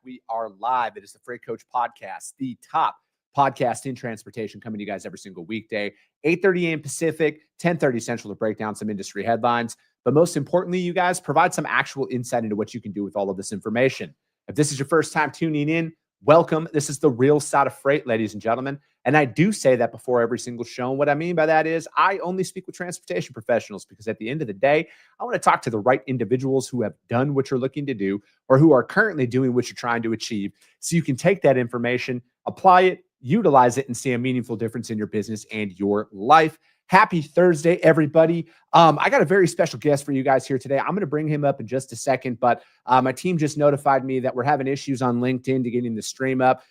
We are live. It is the Freight Coach Podcast, the top podcast in transportation, coming to you guys every single weekday, 8:30 a.m. Pacific, 10:30 Central, to break down some industry headlines. But most importantly, you guys provide some actual insight into what you can do with all of this information. If this is your first time tuning in, welcome. This is the real side of freight, ladies and gentlemen. And I do say that before every single show. And what I mean by that is I only speak with transportation professionals, because at the end of the day, I want to talk to the right individuals who have done what you're looking to do, or who are currently doing what you're trying to achieve, so you can take that information, apply it, utilize it, and see a meaningful difference in your business and your life. Happy Thursday, everybody. I got a very special guest for you guys here today. I'm going to bring him up in just a second, but my team just notified me that we're having issues on LinkedIn to getting the stream up.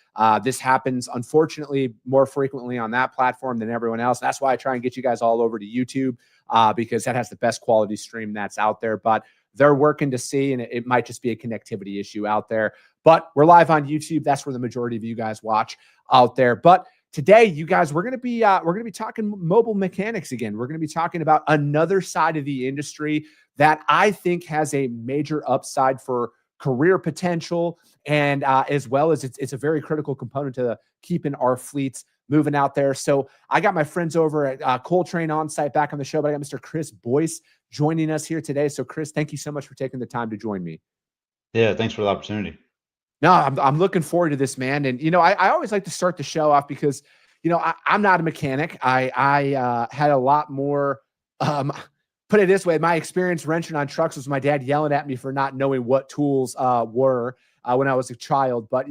This happens, unfortunately, more frequently on that platform than everyone else. That's why I try and get you guys all over to YouTube, because that has the best quality stream that's out there. But they're working to see, and it might just be a connectivity issue out there. But we're live on YouTube. That's where the majority of you guys watch out there. But today, you guys, we're going to be talking mobile mechanics again. We're going to be talking about another side of the industry that I think has a major upside for career potential, and as well as it's a very critical component to keeping our fleets moving out there. So I got my friends over at Coltrain Onsite back on the show, but I got Mr. Chris Boyce joining us here today. So Chris, thank you so much for taking the time to join me. Yeah, thanks for the opportunity. No, I'm looking forward to this, man. And, I always like to start the show off because, I'm not a mechanic. I had a lot more, put it this way, my experience wrenching on trucks was my dad yelling at me for not knowing what tools were when I was a child. But,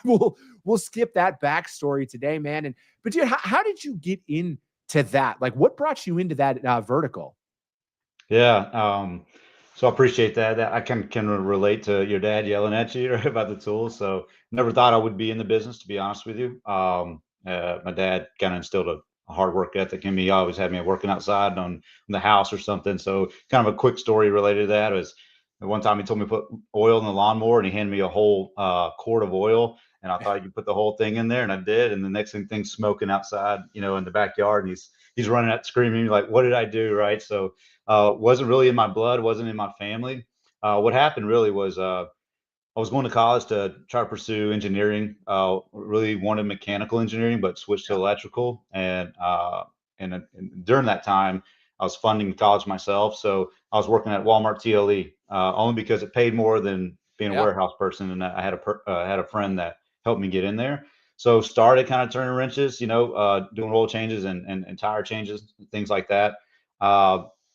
we'll skip that backstory today, man. But dude, how did you get into that? Like, what brought you into that vertical? Yeah, so I appreciate that. I can relate to your dad yelling at you right, about the tools. So never thought I would be in the business, to be honest with you. My dad kind of instilled a hard work ethic in me. He always had me working outside on the house or something. So kind of a quick story related to that was one time he told me to put oil in the lawnmower, and he handed me a whole quart of oil. And I thought you could put the whole thing in there, and I did. And the next thing's smoking outside, in the backyard, and he's running out screaming like, "What did I do?" Right. So wasn't really in my blood, wasn't in my family. What happened really was I was going to college to try to pursue engineering. Really wanted mechanical engineering, but switched to electrical. And during that time, I was funding college myself, so I was working at Walmart TLE only because it paid more than being a warehouse person. And I had a friend that helped me get in there. So started kind of turning wrenches, doing oil changes and tire changes, things like that.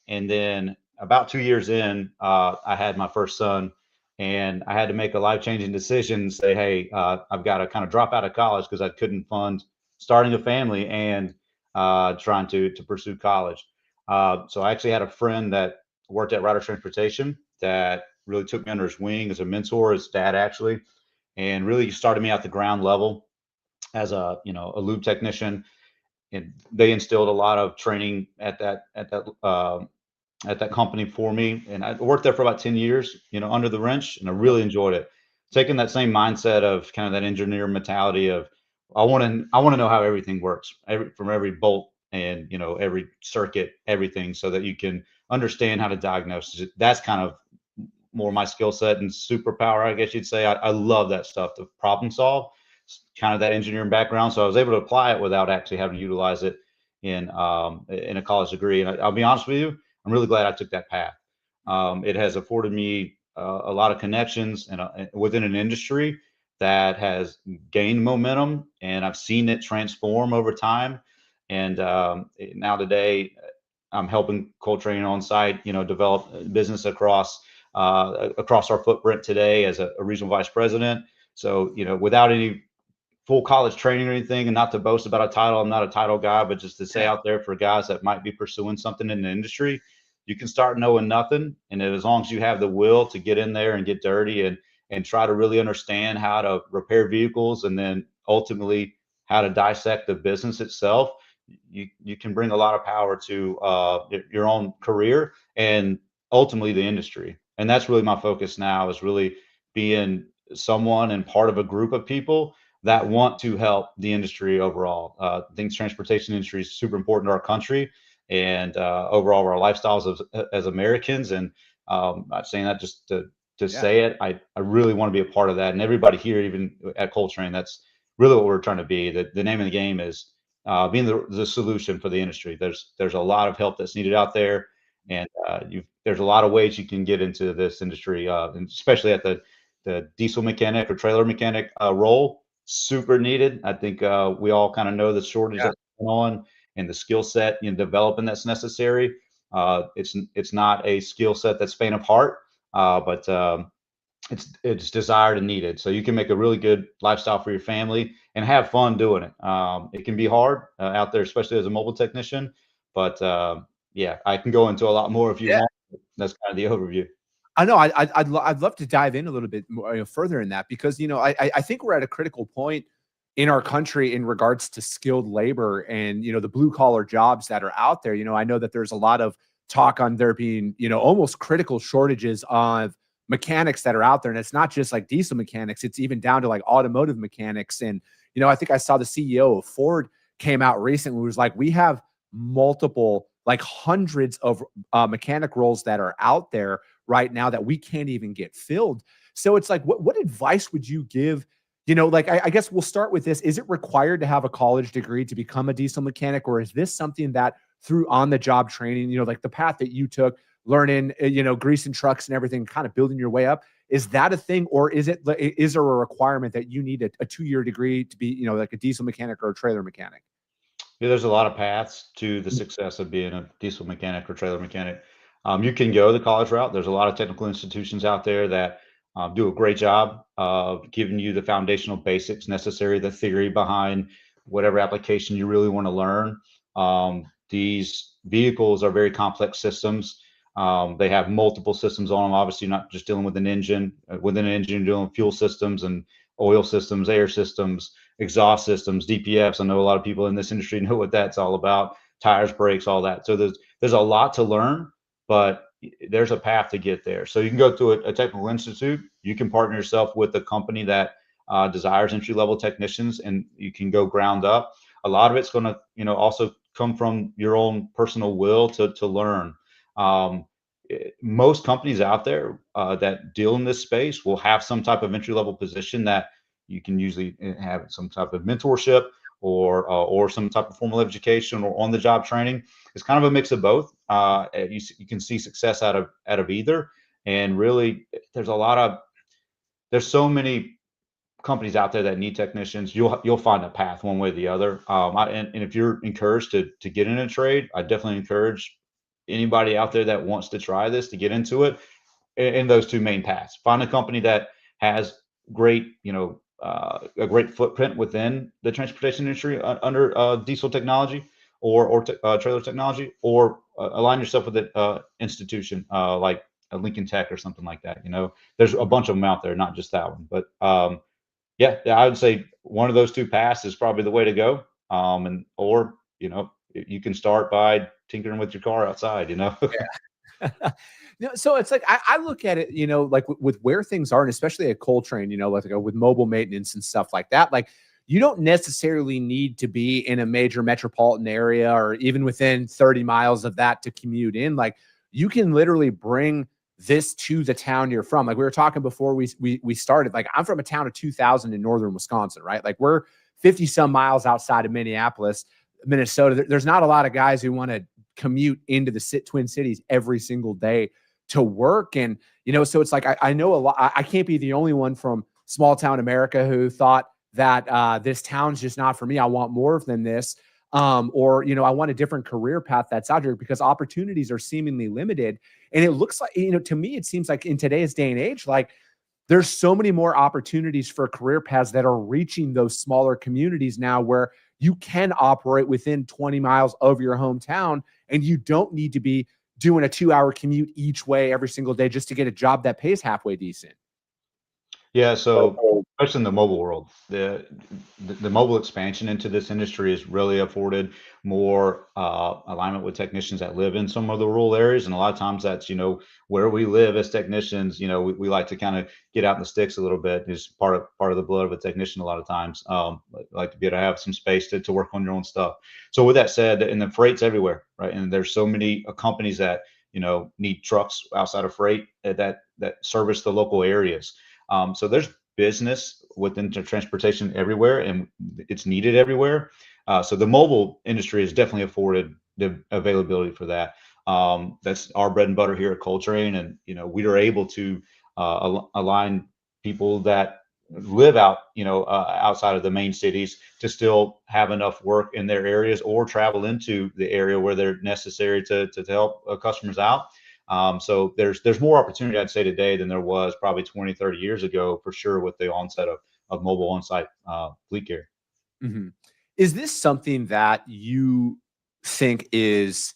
And then about 2 years in, I had my first son, and I had to make a life-changing decision and say, hey, I've got to kind of drop out of college because I couldn't fund starting a family and trying to pursue college. So I actually had a friend that worked at Ryder Transportation that really took me under his wing as a mentor, his dad actually, and really started me at the ground level as a lube technician. And they instilled a lot of training at that company for me. And I worked there for about 10 years, under the wrench, and I really enjoyed it. Taking that same mindset of kind of that engineer mentality of, I want to know how everything works, from every bolt and, every circuit, everything, so that you can understand how to diagnose it. That's kind of more my skill set and superpower, I guess you'd say. I love that stuff, to problem solve, kind of that engineering background. So I was able to apply it without actually having to utilize it in a college degree. And I'll be honest with you, I'm really glad I took that path. It has afforded me a lot of connections and within an industry that has gained momentum, and I've seen it transform over time. And now today, I'm helping Coltrain Onsite, develop business across our footprint today as a regional vice president. So, without any full college training or anything, and not to boast about a title, I'm not a title guy, but just to say out there for guys that might be pursuing something in the industry, you can start knowing nothing. And as long as you have the will to get in there and get dirty and try to really understand how to repair vehicles, and then ultimately how to dissect the business itself, you can bring a lot of power to your own career and ultimately the industry. And that's really my focus now, is really being someone and part of a group of people that want to help the industry overall. I think transportation industry is super important to our country and overall our lifestyles as Americans. And I'm saying that just to to say it. I really want to be a part of that. And everybody here, even at Coltrain, that's really what we're trying to be. The name of the game is being the solution for the industry. There's a lot of help that's needed out there, and there's a lot of ways you can get into this industry, and especially at the diesel mechanic or trailer mechanic role. Super needed. I think we all kind of know the shortage that's going on and the skill set developing that's necessary. It's not a skill set that's faint of heart, but it's desired and needed. So you can make a really good lifestyle for your family and have fun doing it. It can be hard out there, especially as a mobile technician. But yeah, I can go into a lot more if you want. That's kind of the overview. I know. I'd love to dive in a little bit more, further in that, because I think we're at a critical point in our country in regards to skilled labor and the blue collar jobs that are out there. I know that there's a lot of talk on there being almost critical shortages of mechanics that are out there, and it's not just like diesel mechanics; it's even down to like automotive mechanics. And I think I saw the CEO of Ford came out recently, was like, we have multiple, like hundreds of mechanic roles that are out there right now that we can't even get filled. So it's like, what advice would you give? Like, I guess we'll start with this. Is it required to have a college degree to become a diesel mechanic, or is this something that through on the job training, like the path that you took, learning, greasing trucks and everything, kind of building your way up? Is that a thing, or is there a requirement that you need a 2-year degree to be, like a diesel mechanic or a trailer mechanic? Yeah, there's a lot of paths to the success of being a diesel mechanic or trailer mechanic. You can go the college route. There's a lot of technical institutions out there that do a great job of giving you the foundational basics necessary, the theory behind whatever application you really want to learn. These vehicles are very complex systems. They have multiple systems on them. Obviously, you're not just dealing with an engine. Within an engine, you're dealing with fuel systems and oil systems, air systems, exhaust systems, DPFs. I know a lot of people in this industry know what that's all about. Tires, brakes, all that. So there's a lot to learn, but there's a path to get there. So you can go to a technical institute. You can partner yourself with a company that desires entry-level technicians, and you can go ground up. A lot of it's going to, also come from your own personal will to learn. Most companies out there that deal in this space will have some type of entry-level position that you can usually have some type of mentorship or some type of formal education or on-the-job training. It's kind of a mix of both. You can see success out of either. And really, there's so many companies out there that need technicians. You'll find a path one way or the other. And if you're encouraged to get in a trade, I definitely encourage anybody out there that wants to try this to get into it in those two main paths. Find a company that has great, a great footprint within the transportation industry under diesel technology or trailer technology, or align yourself with an institution like a Lincoln Tech or something like that. There's a bunch of them out there, not just that one. But yeah, I would say one of those two paths is probably the way to go. Or you can start by tinkering with your car outside. Yeah. So it's like I look at it, like with where things are, and especially at Coltrain, like with mobile maintenance and stuff like that. Like, you don't necessarily need to be in a major metropolitan area or even within 30 miles of that to commute in. Like, you can literally bring this to the town you're from. Like we were talking before we started. Like, I'm from a town of 2,000 in northern Wisconsin, right? Like, we're 50 some miles outside of Minneapolis, Minnesota. There's not a lot of guys who want to commute into the Twin Cities every single day to work. And, so it's like, I know a lot. I can't be the only one from small town America who thought that this town's just not for me. I want more than this. Or, I want a different career path that's out here, because opportunities are seemingly limited. And it looks like, to me, it seems like in today's day and age, like, there's so many more opportunities for career paths that are reaching those smaller communities now, where you can operate within 20 miles of your hometown, and you don't need to be doing a 2-hour commute each way every single day just to get a job that pays halfway decent. Yeah, so especially in the mobile world, the mobile expansion into this industry has really afforded more alignment with technicians that live in some of the rural areas, and a lot of times that's where we live as technicians. We like to kind of get out in the sticks a little bit. It's part of the blood of a technician a lot of times. Like to be able to have some space to work on your own stuff. So with that said, and the freight's everywhere, right? And there's so many companies that need trucks outside of freight that service the local areas. So there's business within transportation everywhere, and it's needed everywhere. So the mobile industry has definitely afforded the availability for that. That's our bread and butter here at Coltrain, and we are able to align people that live outside of the main cities to still have enough work in their areas or travel into the area where they're necessary to help customers out. So there's more opportunity, I'd say, today than there was probably 20, 30 years ago, for sure, with the onset of mobile on-site fleet care. Mm-hmm. Is this something that you think it's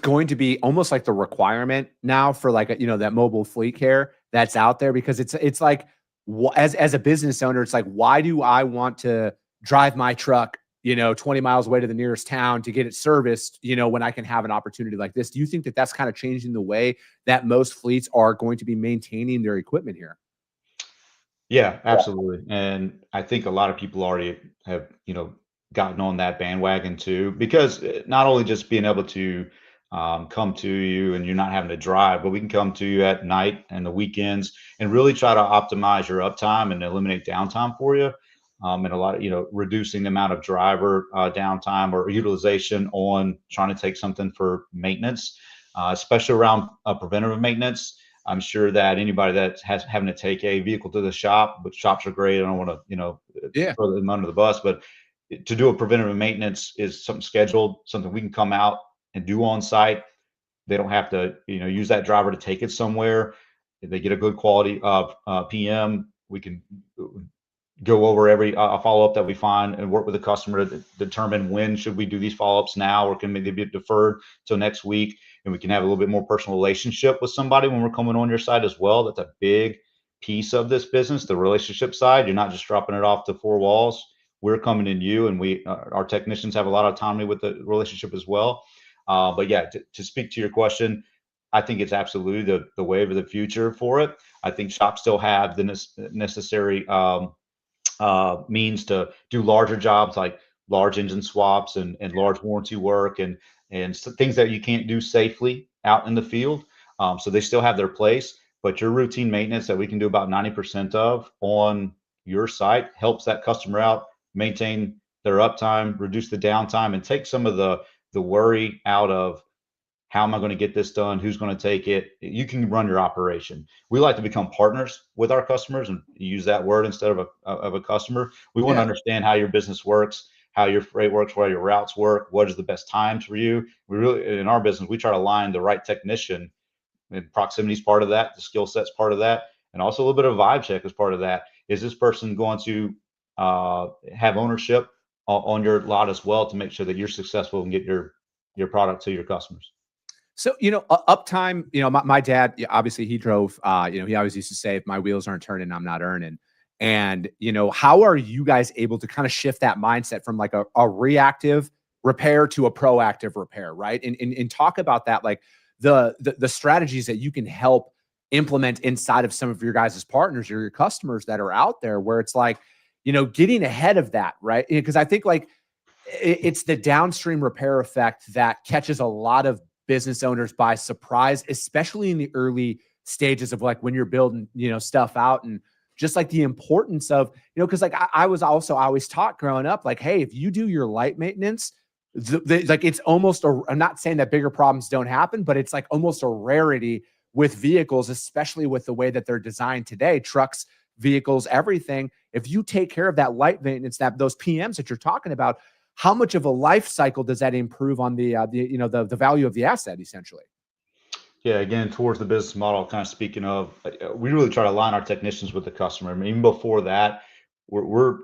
going to be almost like the requirement now for like, that mobile fleet care that's out there? Because it's like, as a business owner, it's like, why do I want to drive my truck, 20 miles away to the nearest town to get it serviced, when I can have an opportunity like this? Do you think that that's kind of changing the way that most fleets are going to be maintaining their equipment here? Yeah, absolutely. And I think a lot of people already have, gotten on that bandwagon too, because not only just being able to come to you and you're not having to drive, but we can come to you at night and the weekends and really try to optimize your uptime and eliminate downtime for you. And a lot of, reducing the amount of driver downtime or utilization on trying to take something for maintenance, especially around preventative maintenance. I'm sure that anybody that has having to take a vehicle to the shop, but shops are great. I don't want to, Yeah. throw them under the bus, but to do a preventative maintenance is something scheduled, something we can come out and do on site. They don't have to, use that driver to take it somewhere. If they get a good quality of PM, we can go over every follow-up that we find and work with the customer to determine when should we do these follow-ups now, or can they be deferred till next week. And we can have a little bit more personal relationship with somebody when we're coming on your side as well. That's a big piece of this business, the relationship side. You're not just dropping it off to four walls. We're coming in you, and our technicians have a lot of autonomy with the relationship as well. But yeah, to speak to your question, I think it's absolutely the wave of the future for it. I think shops still have the necessary means to do larger jobs, like large engine swaps and large warranty work, and things that you can't do safely out in the field. So they still have their place, but your routine maintenance that we can do about 90% of on your site helps that customer out, maintain their uptime, reduce the downtime, and take some of the worry out of, how am I going to get this done? Who's going to take it? You can run your operation. We like to become partners with our customers and use that word instead of a customer. We want to Yeah. understand how your business works, how your freight works, where your routes work, what is the best times for you. We really, in our business, we try to align the right technician, and proximity is part of that. The skill set's part of that. And also a little bit of vibe check is part of that. Is this person going to have ownership on your lot as well, to make sure that you're successful and get your product to your customers? So, uptime, my dad, yeah, obviously he drove, he always used to say, if my wheels aren't turning, I'm not earning. And, how are you guys able to kind of shift that mindset from like a reactive repair to a proactive repair, right? And talk about that, like the strategies that you can help implement inside of some of your guys' partners or your customers that are out there, where it's like, getting ahead of that, right? Because I think like it's the downstream repair effect that catches a lot of business owners by surprise, especially in the early stages of like when you're building, stuff out. And just like the importance of, because like I was also always taught growing up, like, hey, if you do your light maintenance, like it's almost I'm not saying that bigger problems don't happen, but it's like almost a rarity with vehicles, especially with the way that they're designed today, trucks, vehicles, everything. If you take care of that light maintenance, that those PMs that you're talking about, how much of a life cycle does that improve on the value of the asset, essentially? Yeah, again, towards the business model, kind of speaking of, we really try to align our technicians with the customer. I mean, even before that, we're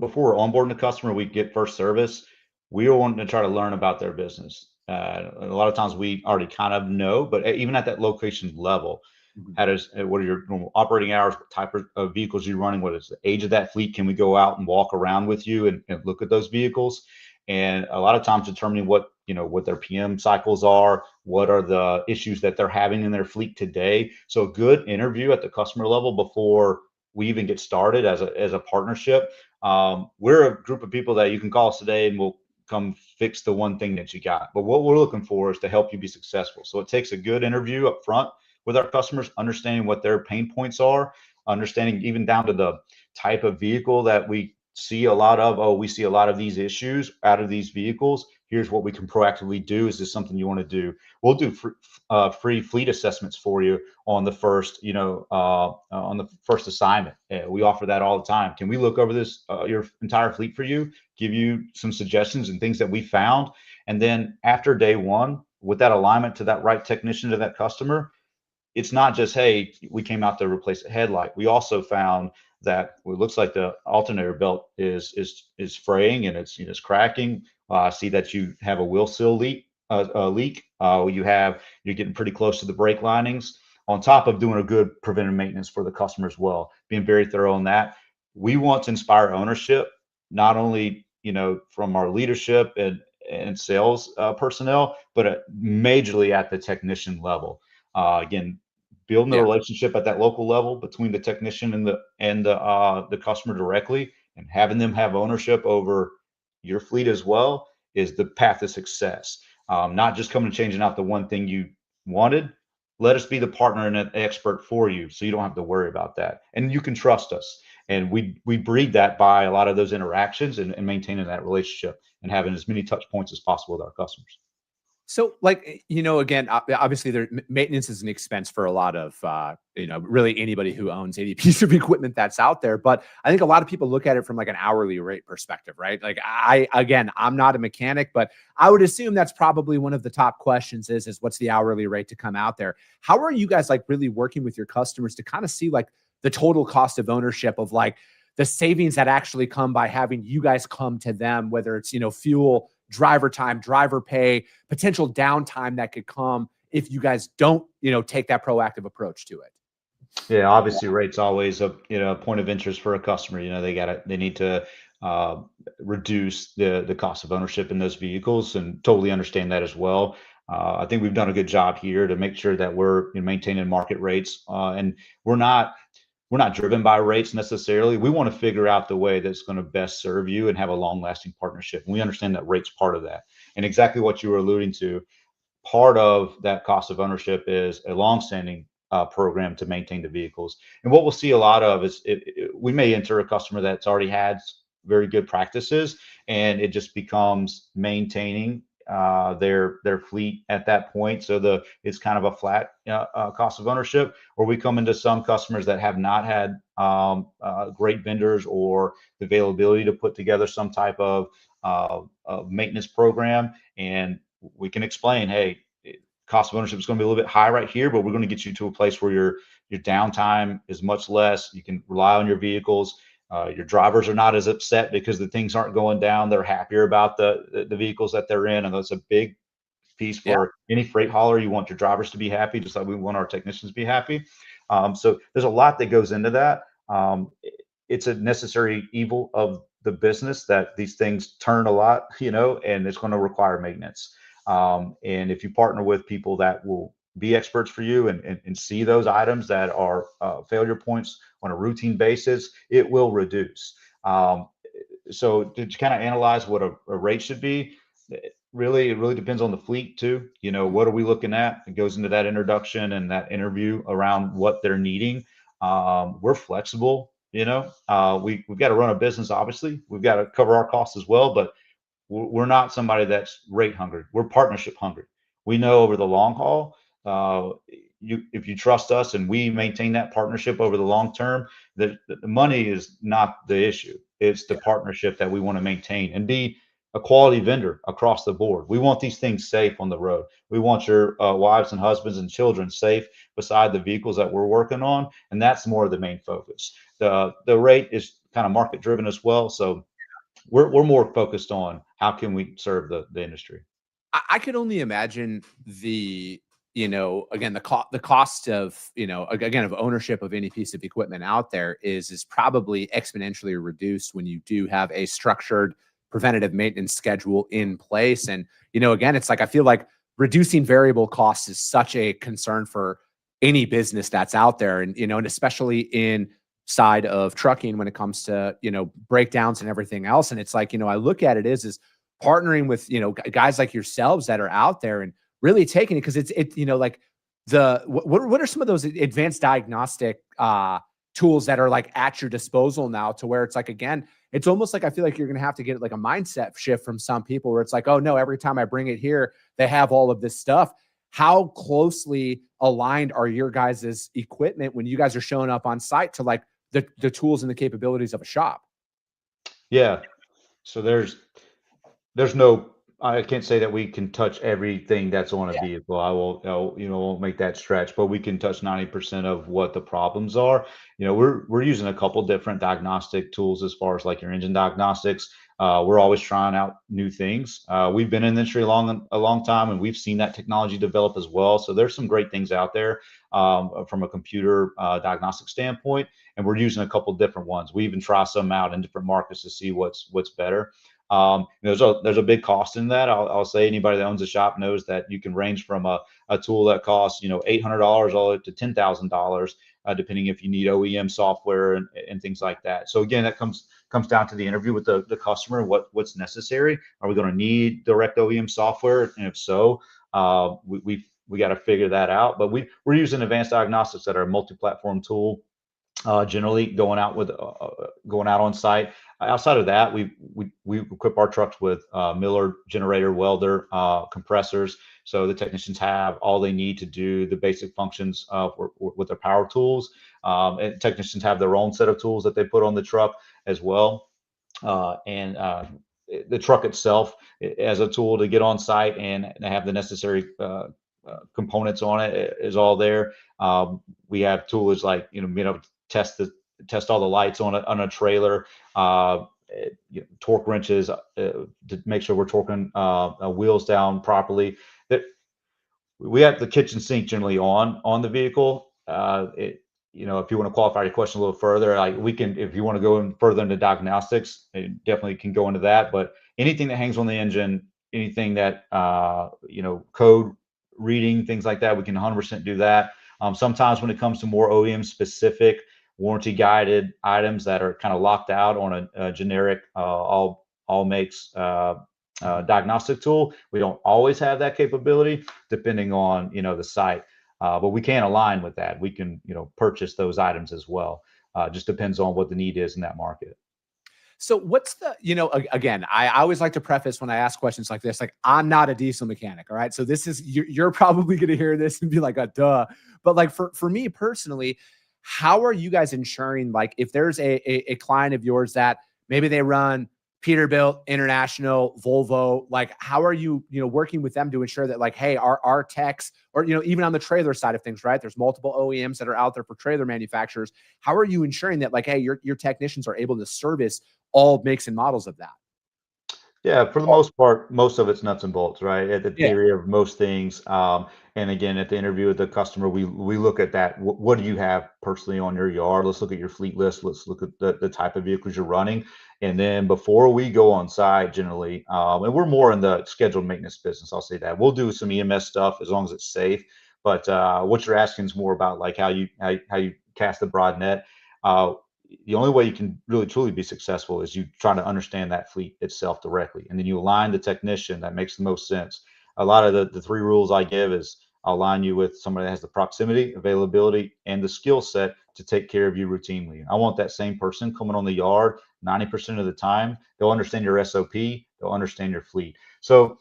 before we're onboarding the customer, we get first service. We want to try to learn about their business. A lot of times we already kind of know, but even at that location level, Mhm. how does what are your normal operating hours? What type of vehicles you're running? What is the age of that fleet? Can we go out and walk around with you and look at those vehicles? And a lot of times determining what their PM cycles are, what are the issues that they're having in their fleet today. So a good interview at the customer level before we even get started as a partnership. We're a group of people that you can call us today, and we'll come fix the one thing that you got. But what we're looking for is to help you be successful. So it takes a good interview up front with our customers, understanding what their pain points are, understanding even down to the type of vehicle that we see a lot of. Oh, we see a lot of these issues out of these vehicles. Here's what we can proactively do. Is this something you want to do? We'll do free fleet assessments for you on the first, on the first assignment. We offer that all the time. Can we look over this, your entire fleet for you, give you some suggestions and things that we found? And then after day one, with that alignment to that right technician to that customer, it's not just, hey, we came out to replace a headlight. We also found that it looks like the alternator belt is fraying and it's cracking. I see that you have a wheel seal leak. You're getting pretty close to the brake linings. On top of doing a good preventive maintenance for the customer as well, being very thorough on that. We want to inspire ownership, not only from our leadership and sales personnel, but majorly at the technician level. Again, building the Yeah. relationship at that local level between the technician and the customer directly, and having them have ownership over your fleet as well is the path to success. Not just coming and changing out the one thing you wanted. Let us be the partner and an expert for you, so you don't have to worry about that, and you can trust us. And we breed that by a lot of those interactions and maintaining that relationship and having as many touch points as possible with our customers. So like, again, obviously maintenance is an expense for a lot of, really anybody who owns any piece of equipment that's out there. But I think a lot of people look at it from like an hourly rate perspective, right? Like I'm not a mechanic, but I would assume that's probably one of the top questions is what's the hourly rate to come out there? How are you guys like really working with your customers to kind of see like the total cost of ownership of like the savings that actually come by having you guys come to them, whether it's, fuel, driver time, driver pay, potential downtime that could come if you guys don't, take that proactive approach to it? Yeah, obviously rate's always a point of interest for a customer. They need to uh, reduce the cost of ownership in those vehicles, and totally understand that as well. I think we've done a good job here to make sure that we're maintaining market rates, and we're not driven by rates necessarily. We want to figure out the way that's going to best serve you and have a long lasting partnership. And we understand that rate's part of that. And exactly what you were alluding to, part of that cost of ownership is a long-standing program to maintain the vehicles. And what we'll see a lot of is we may enter a customer that's already had very good practices, and it just becomes maintaining their fleet at that point. So it's kind of a flat cost of ownership. Or we come into some customers that have not had great vendors or the availability to put together some type of maintenance program, and we can explain, hey, cost of ownership is going to be a little bit high right here, but we're going to get you to a place where your downtime is much less. You can rely on your vehicles. Your drivers are not as upset because the things aren't going down. They're happier about the vehicles that they're in, and that's a big piece for any freight hauler. You want your drivers to be happy, just like we want our technicians to be happy. So there's a lot that goes into that. It's a necessary evil of the business that these things turn a lot, and it's going to require maintenance. And if you partner with people that will be experts for you and see those items that are failure points on a routine basis, it will reduce. So to kind of analyze what a rate should be, it really depends on the fleet too. What are we looking at? It goes into that introduction and that interview around what they're needing. We're flexible. We've got to run a business. Obviously, we've got to cover our costs as well, but we're not somebody that's rate hungry. We're partnership hungry. We know over the long haul, if you trust us and we maintain that partnership over the long term, the money is not the issue. It's the partnership that we want to maintain and be a quality vendor across the board. We want these things safe on the road. We want your wives and husbands and children safe beside the vehicles that we're working on, and that's more of the main focus. The rate is kind of market driven as well, so we're more focused on how can we serve the industry. I could only imagine again, the cost of, again, of ownership of any piece of equipment out there is probably exponentially reduced when you do have a structured preventative maintenance schedule in place. And, again, it's like, I feel like reducing variable costs is such a concern for any business that's out there. And especially in side of trucking when it comes to, breakdowns and everything else. And it's like, I look at it is partnering with, guys like yourselves that are out there and really taking it, because like what are some of those advanced diagnostic tools that are like at your disposal now, to where it's like, again, it's almost like I feel like you're going to have to get like a mindset shift from some people where it's like, oh no, every time I bring it here, they have all of this stuff. How closely aligned are your guys' equipment when you guys are showing up on site to like the tools and the capabilities of a shop? Yeah. So there's no, I can't say that we can touch everything that's on a Yeah. vehicle. Won't make that stretch, but we can touch 90% of what the problems are. We're using a couple different diagnostic tools as far as like your engine diagnostics. We're always trying out new things. We've been in the industry a long time, and we've seen that technology develop as well. So there's some great things out there from a computer diagnostic standpoint, and we're using a couple different ones. We even try some out in different markets to see what's better. There's a big cost in that. I'll say anybody that owns a shop knows that you can range from a tool that costs $800 all the way up to $10,000, depending if you need OEM software and things like that. So again, that comes down to the interview with the customer. What's necessary? Are we going to need direct OEM software? And if so, we got to figure that out. But we're using advanced diagnostics that are a multi-platform tool. Generally going out on site. Outside of that, we equip our trucks with Miller generator, welder, compressors, so the technicians have all they need to do the basic functions with their power tools. And technicians have their own set of tools that they put on the truck as well. And the truck itself as a tool to get on site and have the necessary components on it is all there. We have tools like being able to test all the lights on a trailer, torque wrenches to make sure we're torquing wheels down properly. That we have the kitchen sink generally on the vehicle. If you want to qualify your question a little further, like we can, if you want to go in further into diagnostics, it definitely can go into that. But anything that hangs on the engine, anything that code reading, things like that, we can 100% do that. Sometimes when it comes to more OEM specific warranty guided items that are kind of locked out on a generic all makes diagnostic tool, we don't always have that capability depending on the site. But we can align with that. We can purchase those items as well. Just depends on what the need is in that market. So what's the, again, I always like to preface when I ask questions like this, like I'm not a diesel mechanic. All right. So this is, you're probably going to hear this and be like, duh. But like for me personally, how are you guys ensuring, like if there's a client of yours that maybe they run Peterbilt, International, Volvo, like how are you, working with them to ensure that like, hey, our techs, or, even on the trailer side of things, right? There's multiple OEMs that are out there for trailer manufacturers. How are you ensuring that like, hey, your technicians are able to service all makes and models of that? Yeah, for the most part, most of it's nuts and bolts, right? At the Yeah. theory of most things. And again, at the interview with the customer, we look at that. What do you have personally on your yard? Let's look at your fleet list. Let's look at the type of vehicles you're running. And then before we go on site, generally, and we're more in the scheduled maintenance business, I'll say that. We'll do some EMS stuff as long as it's safe. But what you're asking is more about like how you cast the broad net. The only way you can really truly be successful is you try to understand that fleet itself directly, and then you align the technician that makes the most sense. A lot of the three rules I give is I'll align you with somebody that has the proximity, availability, and the skill set to take care of you routinely. I want that same person coming on the yard 90% of the time. They'll understand your SOP, they'll understand your fleet. So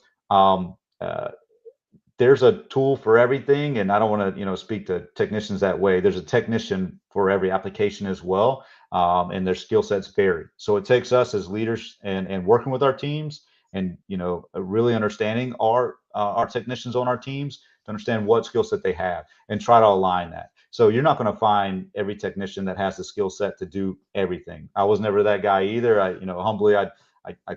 there's a tool for everything, and I don't want to speak to technicians that way. There's a technician for every application as well, and their skill sets vary. So it takes us as leaders and working with our teams, and really understanding our technicians on our teams to understand what skill set they have and try to align that. So you're not going to find every technician that has the skill set to do everything. I was never that guy either. Humbly, I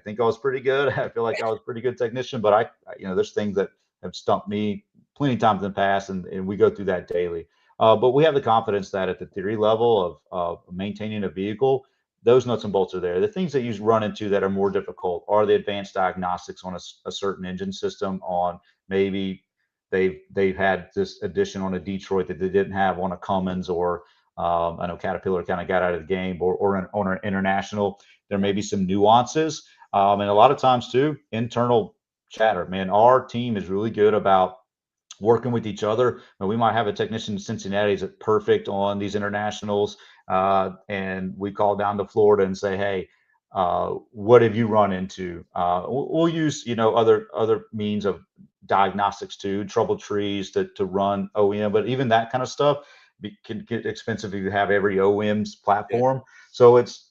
think I was pretty good. I feel like I was a pretty good technician, but there's things that have stumped me plenty of times in the past, and we go through that daily. But we have the confidence that at the theory level of maintaining a vehicle, those nuts and bolts are there. The things that you run into that are more difficult are the advanced diagnostics on a certain engine system. On maybe they've had this addition on a Detroit that they didn't have on a Cummins, or I know Caterpillar kind of got out of the game, or on an International. There may be some nuances. And a lot of times too, internal chatter, man, our team is really good about working with each other. And we might have a technician in Cincinnati that's perfect on these internationals. And we call down to Florida and say, hey, what have you run into? We'll use, other means of diagnostics too, trouble trees to run OEM, but even that kind of stuff can get expensive if you have every OEM's platform. So it's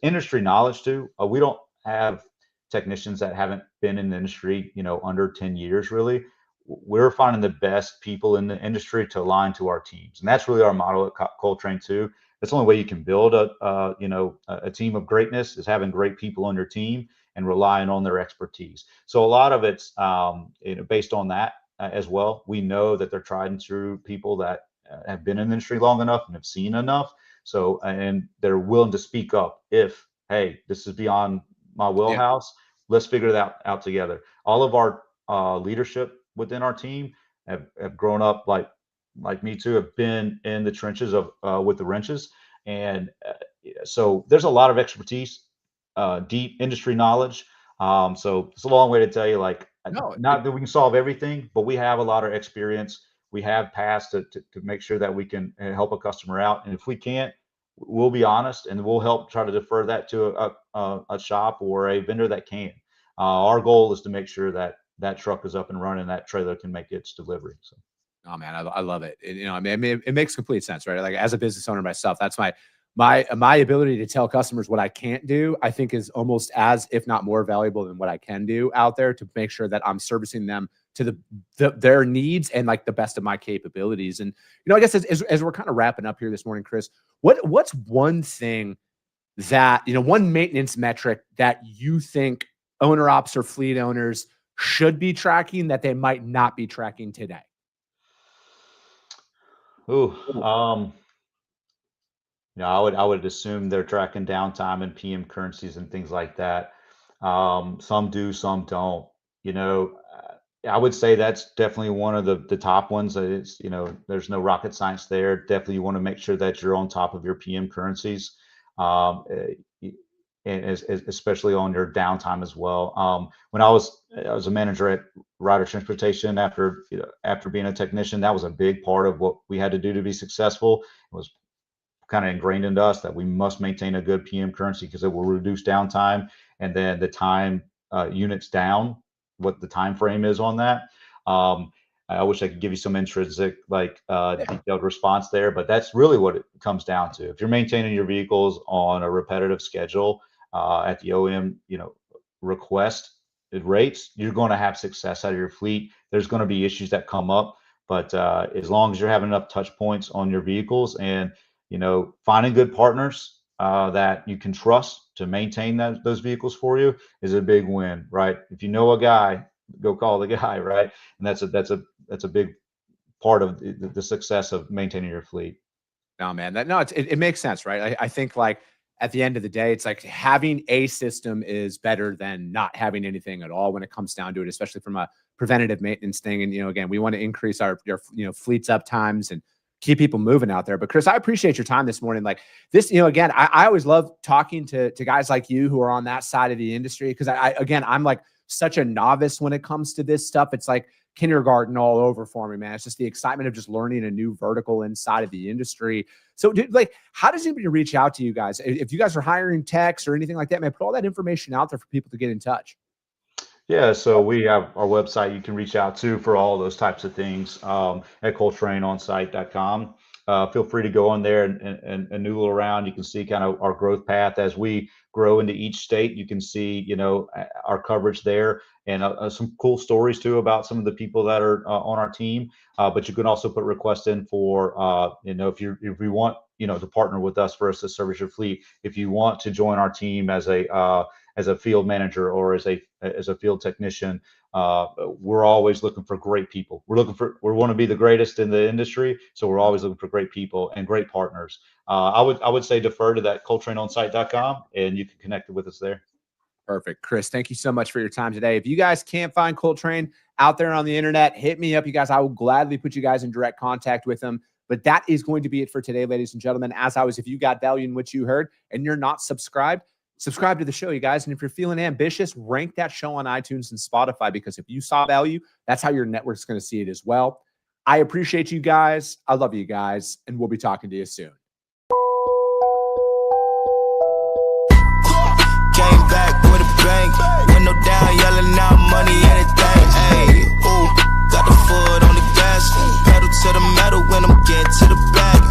industry knowledge too. We don't have technicians that haven't been in the industry, under 10 years really. We're finding the best people in the industry to align to our teams, and that's really our model at Coltrain too. That's the only way you can build a team of greatness, is having great people on your team and relying on their expertise. So a lot of it's based on that as well. We know that they're tried and true people that have been in the industry long enough and have seen enough. So, and they're willing to speak up if, hey, this is beyond my wheelhouse. Let's figure that out together. All of our leadership within our team have grown up like me too, have been in the trenches of with the wrenches. And so there's a lot of expertise, deep industry knowledge. So it's a long way to tell you, like, not that we can solve everything, but we have a lot of experience. We have passed to make sure that we can help a customer out. And if we can't, we'll be honest and we'll help try to defer that to a shop or a vendor that can. Our goal is to make sure that that truck is up and running, that trailer can make its delivery. So. Oh man, I love it. I mean, it makes complete sense, right? Like as a business owner myself, that's my ability to tell customers what I can't do, I think is almost as, if not more valuable than what I can do out there, to make sure that I'm servicing them to their needs and like the best of my capabilities. And, I guess as we're kind of wrapping up here this morning, Chris, what's one thing that, one maintenance metric that you think owner ops or fleet owners should be tracking that they might not be tracking today? I would assume they're tracking downtime and PM currencies and things like that. Some do, some don't. I would say that's definitely one of the top ones. It's, there's no rocket science there. Definitely you want to make sure that you're on top of your PM currencies. And especially on your downtime as well. When I was a manager at Ryder Transportation, after being a technician, that was a big part of what we had to do to be successful. It was kind of ingrained into us that we must maintain a good PM currency because it will reduce downtime, and then the time units down, what the time frame is on that. I wish I could give you some intrinsic detailed response there, but that's really what it comes down to. If you're maintaining your vehicles on a repetitive schedule at the OEM request rates, you're going to have success out of your fleet. There's going to be issues that come up, but as long as you're having enough touch points on your vehicles and finding good partners that you can trust to maintain those vehicles for you is a big win, right? If you know a guy, go call the guy, right? And that's a big part of the success of maintaining your fleet. No, man, it makes sense, right? I think like at the end of the day, it's like having a system is better than not having anything at all when it comes down to it, especially from a preventative maintenance thing. And, again, we want to increase our fleet's up times and keep people moving out there. But Chris, I appreciate your time this morning. Like this, again, I always love talking to guys like you who are on that side of the industry. Because I'm like such a novice when it comes to this stuff. It's like kindergarten all over for me, man. It's just the excitement of just learning a new vertical inside of the industry. So dude, like, how does anybody reach out to you guys? If you guys are hiring techs or anything like that, man, put all that information out there for people to get in touch. Yeah, so we have our website you can reach out to for all those types of things at coltrainonsite.com. Feel free to go on there and noodle around. You can see kind of our growth path as we grow into each state. You can see, our coverage there and some cool stories too about some of the people that are on our team. But you can also put requests in for, if we want, to partner with us for us to service your fleet. If you want to join our team as a field manager or as a field technician, we're always looking for great people. We want to be the greatest in the industry, so we're always looking for great people and great partners. I would say defer to that coltrainonsite.com and you can connect with us there. Perfect. Chris, thank you so much for your time today. If you guys can't find Coltrain out there on the internet, hit me up, you guys. I will gladly put you guys in direct contact with them. But that is going to be it for today, ladies and gentlemen. As always, if you got value in what you heard and you're not subscribed, subscribe to the show, you guys. And if you're feeling ambitious, rank that show on iTunes and Spotify, because if you saw value, that's how your network's going to see it as well. I appreciate you guys. I love you guys, and we'll be talking to you soon. Came back with a bang, window down, yelling out money, anything. Ayy, ooh, got the foot on the gas, pedal to the metal when I'm getting to the back.